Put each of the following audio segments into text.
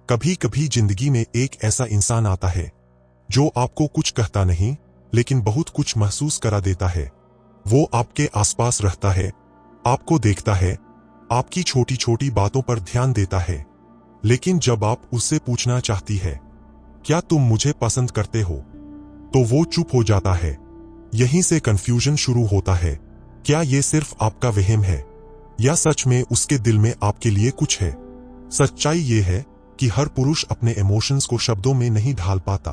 कभी कभी जिंदगी में एक ऐसा इंसान आता है जो आपको कुछ कहता नहीं, लेकिन बहुत कुछ महसूस करा देता है। वो आपके आसपास रहता है, आपको देखता है, आपकी छोटी छोटी बातों पर ध्यान देता है। लेकिन जब आप उससे पूछना चाहती है, क्या तुम मुझे पसंद करते हो, तो वो चुप हो जाता है। यहीं से कंफ्यूजन शुरू होता है। क्या ये सिर्फ आपका वहम है, या सच में उसके दिल में आपके लिए कुछ है? सच्चाई ये है कि हर पुरुष अपने इमोशंस को शब्दों में नहीं ढाल पाता।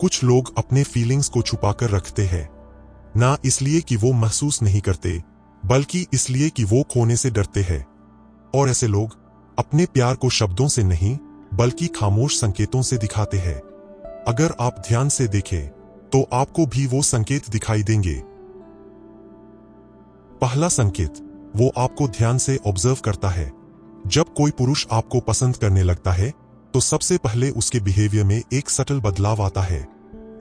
कुछ लोग अपने फीलिंग्स को छुपाकर रखते हैं, ना इसलिए कि वो महसूस नहीं करते, बल्कि इसलिए कि वो खोने से डरते हैं। और ऐसे लोग अपने प्यार को शब्दों से नहीं, बल्कि खामोश संकेतों से दिखाते हैं। अगर आप ध्यान से देखें, तो आपको भी वो संकेत दिखाई देंगे। पहला संकेत, वो आपको ध्यान से ऑब्जर्व करता है। जब कोई पुरुष आपको पसंद करने लगता है, तो सबसे पहले उसके बिहेवियर में एक सटल बदलाव आता है।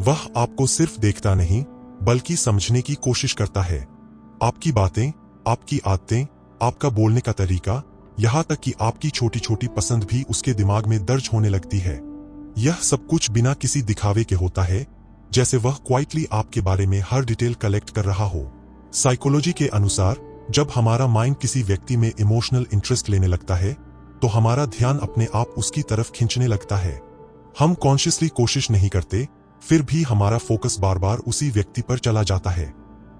वह आपको सिर्फ देखता नहीं, बल्कि समझने की कोशिश करता है। आपकी बातें, आपकी आदतें, आपका बोलने का तरीका, यहाँ तक कि आपकी छोटी छोटी पसंद भी उसके दिमाग में दर्ज होने लगती है। यह सब कुछ बिना किसी दिखावे के होता है, जैसे वह क्वाइटली आपके बारे में हर डिटेल कलेक्ट कर रहा हो। साइकोलॉजी के अनुसार, जब हमारा माइंड किसी व्यक्ति में इमोशनल इंटरेस्ट लेने लगता है, तो हमारा ध्यान अपने आप उसकी तरफ खींचने लगता है। हम कॉन्शियसली कोशिश नहीं करते, फिर भी हमारा फोकस बार बार उसी व्यक्ति पर चला जाता है।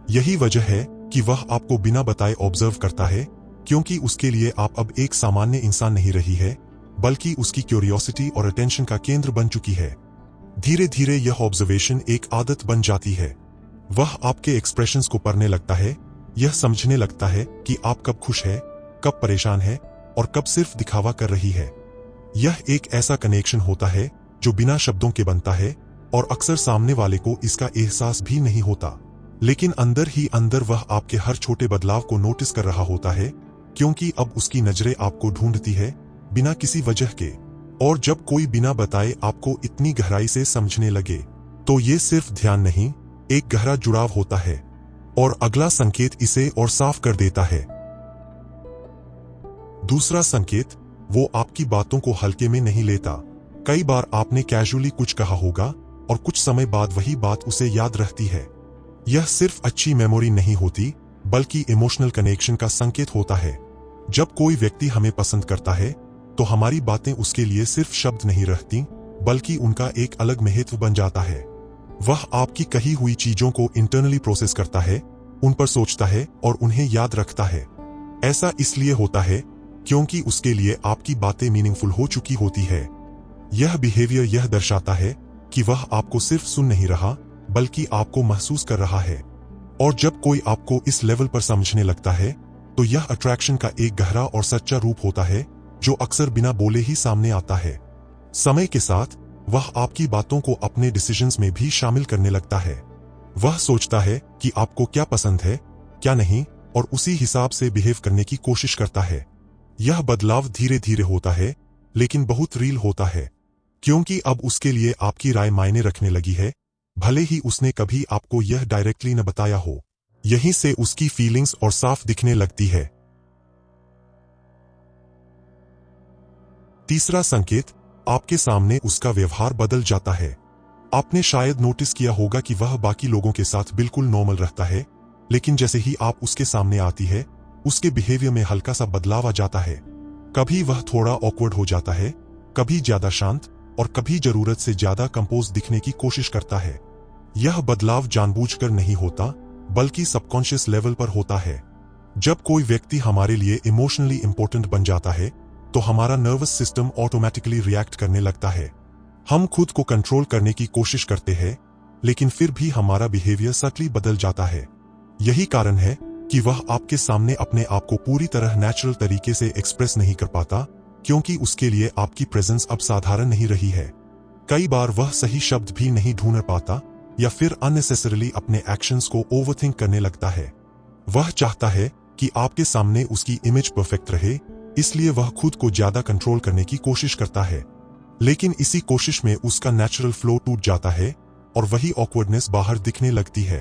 यही वजह है कि वह आपको बिना बताए ऑब्जर्व करता है, क्योंकि उसके लिए आप अब एक सामान्य इंसान नहीं रही है, बल्कि उसकी क्यूरियोसिटी और अटेंशन का केंद्र बन चुकी है। धीरे धीरे यह ऑब्जर्वेशन एक आदत बन जाती है। वह आपके एक्सप्रेशंस को पढ़ने लगता है, यह समझने लगता है कि आप कब खुश है, कब परेशान है, और कब सिर्फ दिखावा कर रही है। यह एक ऐसा कनेक्शन होता है जो बिना शब्दों के बनता है, और अक्सर सामने वाले को इसका एहसास भी नहीं होता। लेकिन अंदर ही अंदर वह आपके हर छोटे बदलाव को नोटिस कर रहा होता है, क्योंकि अब उसकी नजरें आपको ढूंढती है, बिना किसी वजह के। और जब कोई बिना बताए आपको इतनी गहराई से समझने लगे, तो ये सिर्फ ध्यान नहीं, एक गहरा जुड़ाव होता है। और अगला संकेत इसे और साफ कर देता है। दूसरा संकेत, वो आपकी बातों को हल्के में नहीं लेता। कई बार आपने कैजुअली कुछ कहा होगा, और कुछ समय बाद वही बात उसे याद रहती है। यह सिर्फ अच्छी मेमोरी नहीं होती, बल्कि इमोशनल कनेक्शन का संकेत होता है। जब कोई व्यक्ति हमें पसंद करता है, तो हमारी बातें उसके लिए सिर्फ शब्द नहीं रहती, बल्कि उनका एक अलग महत्व बन जाता है। वह आपकी कही हुई चीजों को इंटरनली प्रोसेस करता है, उन पर सोचता है और उन्हें याद रखता है। ऐसा इसलिए होता है क्योंकि उसके लिए आपकी बातें मीनिंगफुल हो चुकी होती है। यह बिहेवियर यह दर्शाता है कि वह आपको सिर्फ सुन नहीं रहा, बल्कि आपको महसूस कर रहा है। और जब कोई आपको इस लेवल पर समझने लगता है, तो यह अट्रैक्शन का एक गहरा और सच्चा रूप होता है, जो अक्सर बिना बोले ही सामने आता है। समय के साथ वह आपकी बातों को अपने डिसीजंस में भी शामिल करने लगता है। वह सोचता है कि आपको क्या पसंद है, क्या नहीं, और उसी हिसाब से बिहेव करने की कोशिश करता है। यह बदलाव धीरे धीरे होता है, लेकिन बहुत रील होता है, क्योंकि अब उसके लिए आपकी राय मायने रखने लगी है, भले ही उसने कभी आपको यह डायरेक्टली न बताया हो। यहीं से उसकी फीलिंग्स और साफ दिखने लगती है। तीसरा संकेत, आपके सामने उसका व्यवहार बदल जाता है। आपने शायद नोटिस किया होगा कि वह बाकी लोगों के साथ बिल्कुल नॉर्मल रहता है, लेकिन जैसे ही आप उसके सामने आती है, उसके बिहेवियर में हल्का सा बदलाव आ जाता है। कभी वह थोड़ा ऑकवर्ड हो जाता है, कभी ज्यादा शांत, और कभी जरूरत से ज्यादा कंपोज दिखने की कोशिश करता है। यह बदलाव जानबूझकर नहीं होता, बल्कि सबकॉन्शियस लेवल पर होता है। जब कोई व्यक्ति हमारे लिए इमोशनली इंपॉर्टेंट बन जाता है, तो हमारा नर्वस सिस्टम ऑटोमेटिकली रिएक्ट करने लगता है। हम खुद को कंट्रोल करने की कोशिश करते हैं, लेकिन फिर भी हमारा बिहेवियर सटली बदल जाता है। यही कारण है कि वह आपके सामने अपने आप को पूरी तरह नेचुरल तरीके से एक्सप्रेस नहीं कर पाता, क्योंकि उसके लिए आपकी प्रेजेंस अब साधारण नहीं रही है। कई बार वह सही शब्द भी नहीं ढूंढ पाता, या फिर अननेसेसरली अपने एक्शंस को ओवरथिंक करने लगता है। वह चाहता है कि आपके सामने उसकी इमेज परफेक्ट रहे, इसलिए वह खुद को ज्यादा कंट्रोल करने की कोशिश करता है। लेकिन इसी कोशिश में उसका नेचुरल फ्लो टूट जाता है, और वही ऑकवर्डनेस बाहर दिखने लगती है।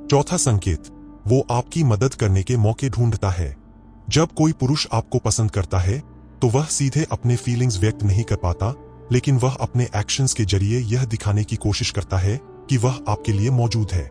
चौथा संकेत, वो आपकी मदद करने के मौके ढूंढता है। जब कोई पुरुष आपको पसंद करता है, तो तो वह सीधे अपने फीलिंग्स व्यक्त नहीं कर पाता, लेकिन वह अपने एक्शंस के जरिए यह दिखाने की कोशिश करता है कि वह आपके लिए मौजूद है।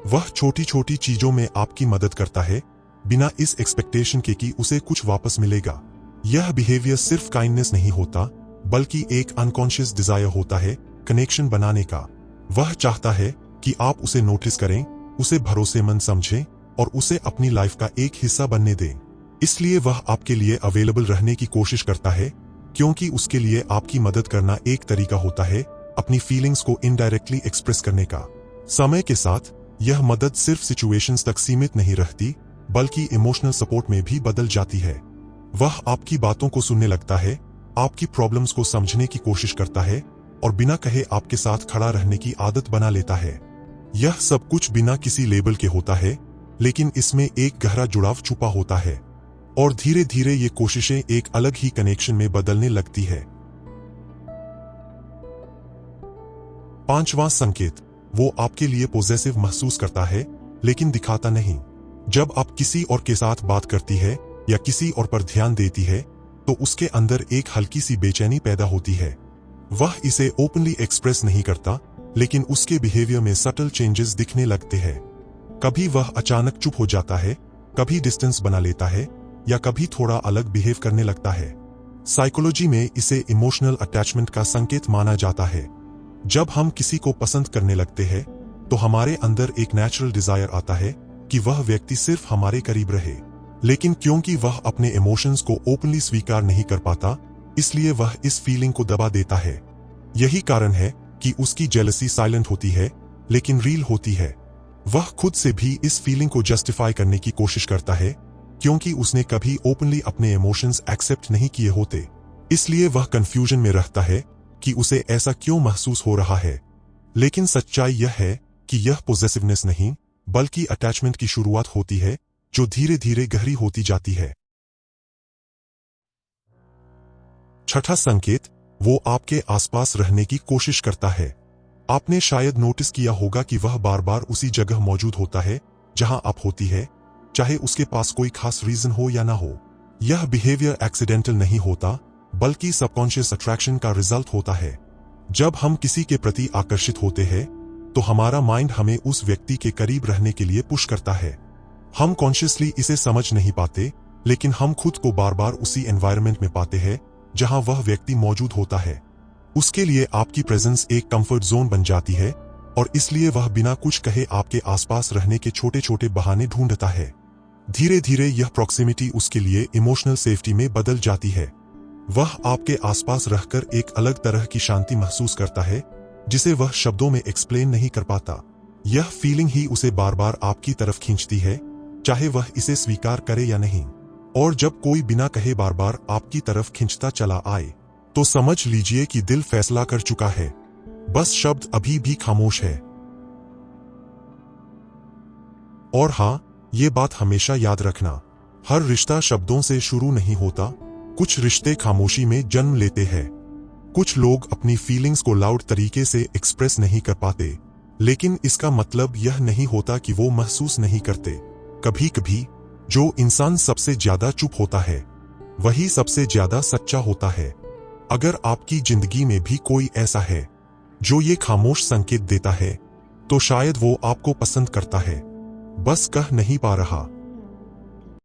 वह छोटी छोटी चीजों में आपकी मदद करता है, बिना इस एक्सपेक्टेशन के कि उसे कुछ वापस मिलेगा। यह बिहेवियर सिर्फ काइंडनेस नहीं होता, बल्कि एक अनकॉन्शियस डिजायर होता है कनेक्शन बनाने का। वह चाहता है कि आप उसे नोटिस करें, उसे भरोसेमंद समझें और उसे अपनी लाइफ का एक हिस्सा बनने दें। इसलिए वह आपके लिए अवेलेबल रहने की कोशिश करता है, क्योंकि उसके लिए आपकी मदद करना एक तरीका होता है अपनी फीलिंग्स को इनडायरेक्टली एक्सप्रेस करने का। समय के साथ यह मदद सिर्फ सिचुएशंस तक सीमित नहीं रहती, बल्कि इमोशनल सपोर्ट में भी बदल जाती है। वह आपकी बातों को सुनने लगता है, आपकी प्रॉब्लम्स को समझने की कोशिश करता है और बिना कहे आपके साथ खड़ा रहने की आदत बना लेता है। यह सब कुछ बिना किसी लेबल के होता है, लेकिन इसमें एक गहरा जुड़ाव छुपा होता है और धीरे धीरे ये कोशिशें एक अलग ही कनेक्शन में बदलने लगती है। 5वां संकेत, वो आपके लिए पॉजेसिव महसूस करता है, लेकिन दिखाता नहीं। जब आप किसी और के साथ बात करती है या किसी और पर ध्यान देती है, तो उसके अंदर एक हल्की सी बेचैनी पैदा होती है। वह इसे ओपनली एक्सप्रेस नहीं करता, लेकिन उसके बिहेवियर में सटल चेंजेस दिखने लगते हैं। कभी वह अचानक चुप हो जाता है, कभी डिस्टेंस बना लेता है या कभी थोड़ा अलग बिहेव करने लगता है। साइकोलॉजी में इसे इमोशनल अटैचमेंट का संकेत माना जाता है। जब हम किसी को पसंद करने लगते हैं, तो हमारे अंदर एक नेचुरल डिजायर आता है कि वह व्यक्ति सिर्फ हमारे करीब रहे। लेकिन क्योंकि वह अपने इमोशंस को ओपनली स्वीकार नहीं कर पाता, इसलिए वह इस फीलिंग को दबा देता है। यही कारण है कि उसकी जेलसी साइलेंट होती है, लेकिन रील होती है। वह खुद से भी इस फीलिंग को जस्टिफाई करने की कोशिश करता है, क्योंकि उसने कभी ओपनली अपने इमोशंस एक्सेप्ट नहीं किए होते। इसलिए वह कंफ्यूजन में रहता है कि उसे ऐसा क्यों महसूस हो रहा है। लेकिन सच्चाई यह है कि यह पॉजेसिवनेस नहीं, बल्कि अटैचमेंट की शुरुआत होती है, जो धीरे धीरे गहरी होती जाती है। 6वां संकेत, वो आपके आसपास रहने की कोशिश करता है। आपने शायद नोटिस किया होगा कि वह बार बार उसी जगह मौजूद होता है जहां आप होती है, चाहे उसके पास कोई खास रीजन हो या ना हो। यह बिहेवियर एक्सीडेंटल नहीं होता, बल्कि सबकॉन्शियस अट्रैक्शन का रिजल्ट होता है। जब हम किसी के प्रति आकर्षित होते हैं, तो हमारा माइंड हमें उस व्यक्ति के करीब रहने के लिए पुश करता है। हम कॉन्शियसली इसे समझ नहीं पाते, लेकिन हम खुद को बार बार उसी एनवायरनमेंट में पाते हैं जहां वह व्यक्ति मौजूद होता है। उसके लिए आपकी प्रेजेंस एक कंफर्ट जोन बन जाती है और इसलिए वह बिना कुछ कहे आपके आसपास रहने के छोटे छोटे बहाने ढूंढता है। धीरे धीरे यह प्रॉक्सिमिटी उसके लिए इमोशनल सेफ्टी में बदल जाती है। वह आपके आसपास रहकर एक अलग तरह की शांति महसूस करता है, जिसे वह शब्दों में एक्सप्लेन नहीं कर पाता। यह फीलिंग ही उसे बार बार आपकी तरफ खींचती है, चाहे वह इसे स्वीकार करे या नहीं। और जब कोई बिना कहे बार बार आपकी तरफ खींचता चला आए, तो समझ लीजिए कि दिल फैसला कर चुका है, बस शब्द अभी भी खामोश है। और हाँ, ये बात हमेशा याद रखना, हर रिश्ता शब्दों से शुरू नहीं होता। कुछ रिश्ते खामोशी में जन्म लेते हैं। कुछ लोग अपनी फीलिंग्स को लाउड तरीके से एक्सप्रेस नहीं कर पाते, लेकिन इसका मतलब यह नहीं होता कि वो महसूस नहीं करते। कभी कभी जो इंसान सबसे ज्यादा चुप होता है, वही सबसे ज्यादा सच्चा होता है। अगर आपकी जिंदगी में भी कोई ऐसा है जो ये खामोश संकेत देता है, तो शायद वो आपको पसंद करता है, बस कह नहीं पा रहा।